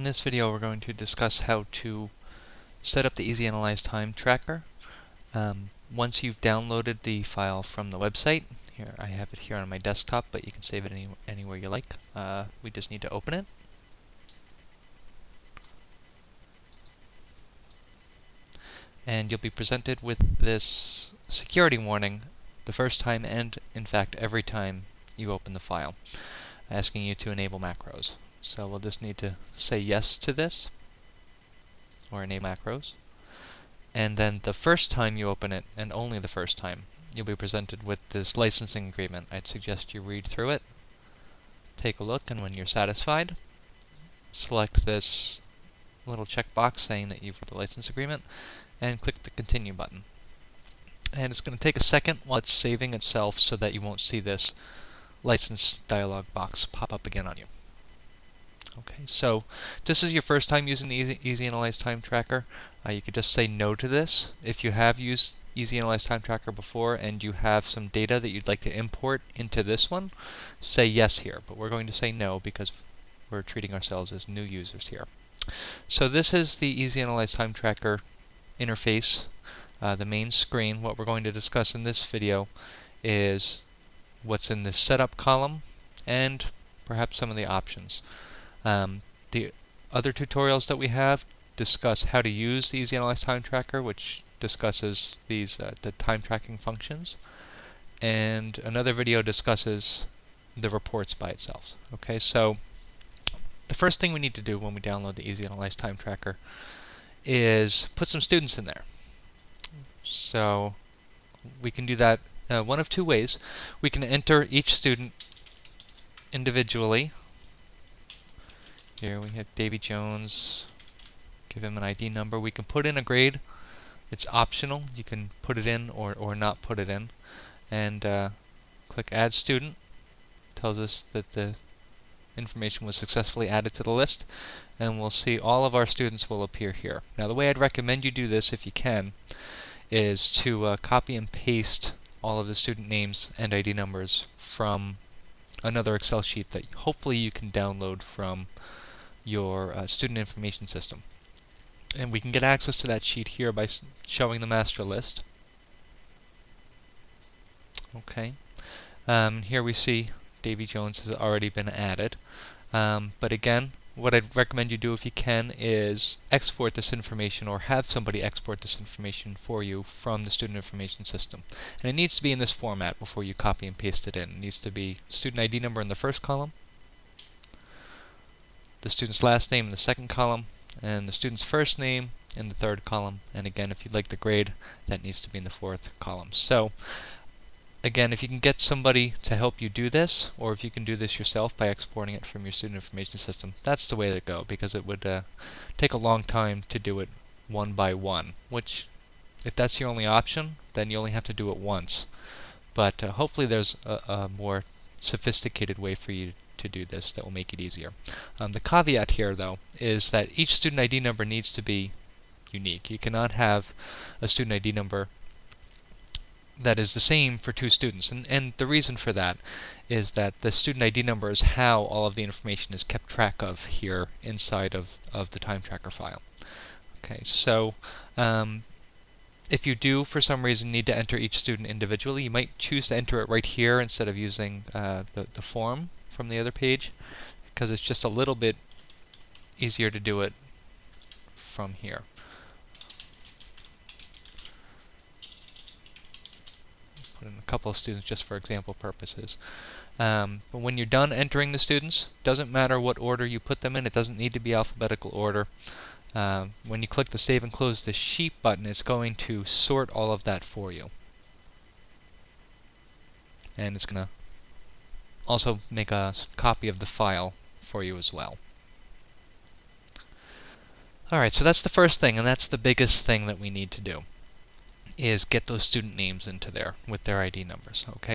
In this video we're going to discuss how to set up the EZAnalyze TimeTracker. Once you've downloaded the file from the website, here I have it here on my desktop, but you can save it anywhere you like. We just need to open it. And you'll be presented with this security warning the first time and, in fact, every time you open the file, asking you to enable macros. So we'll just need to say yes to this, or enable macros. And then the first time you open it, and only the first time, you'll be presented with this licensing agreement. I'd suggest you read through it, take a look, and when you're satisfied, select this little checkbox saying that you've read the license agreement, and click the Continue button. And it's going to take a second while it's saving itself so that you won't see this license dialog box pop up again on you. Okay, so this is your first time using the EZAnalyze TimeTracker. You could just say no to this. If you have used EZAnalyze TimeTracker before and you have some data that you'd like to import into this one, say yes here. But we're going to say no because we're treating ourselves as new users here. So this is the EZAnalyze TimeTracker interface, the main screen. What we're going to discuss in this video is what's in this setup column and perhaps some of the options. The other tutorials that we have discuss how to use the EZAnalyze TimeTracker, which discusses these the time tracking functions, and another video discusses the reports by itself. Okay, so the first thing we need to do when we download the EZAnalyze TimeTracker is put some students in there. So we can do that one of two ways. We can enter each student individually. Here we have Davy Jones, give him an ID number. We can put in a grade. It's optional. You can put it in or not put it in. And click Add Student. Tells us that the information was successfully added to the list. And we'll see all of our students will appear here. Now the way I'd recommend you do this, if you can, is to copy and paste all of the student names and ID numbers from another Excel sheet that hopefully you can download from your student information system. And we can get access to that sheet here by showing the master list. Okay. Here we see Davy Jones has already been added. But again, what I'd recommend you do if you can is export this information or have somebody export this information for you from the student information system. And it needs to be in this format before you copy and paste it in. It needs to be student ID number in the first column, the student's last name in the second column, and the student's first name in the third column. And again, if you'd like the grade, that needs to be in the fourth column. So again, if you can get somebody to help you do this, or if you can do this yourself by exporting it from your student information system, that's the way to go, because it would take a long time to do it one by one, which, if that's your only option, then you only have to do it once. But hopefully there's a more sophisticated way for you to do this that will make it easier. The caveat here, though, is that each student ID number needs to be unique. You cannot have a student ID number that is the same for two students, and the reason for that is that the student ID number is how all of the information is kept track of here inside of the TimeTracker file. Okay, so if you do for some reason need to enter each student individually, you might choose to enter it right here instead of using the form from the other page, because it's just a little bit easier to do it from here. Put in a couple of students just for example purposes. But when you're done entering the students, doesn't matter what order you put them in. It doesn't need to be alphabetical order. When you click the Save and Close the Sheet button, it's going to sort all of that for you. And it's going to also make a copy of the file for you as well. Alright, so that's the first thing, and that's the biggest thing that we need to do, is get those student names into there with their ID numbers. Okay.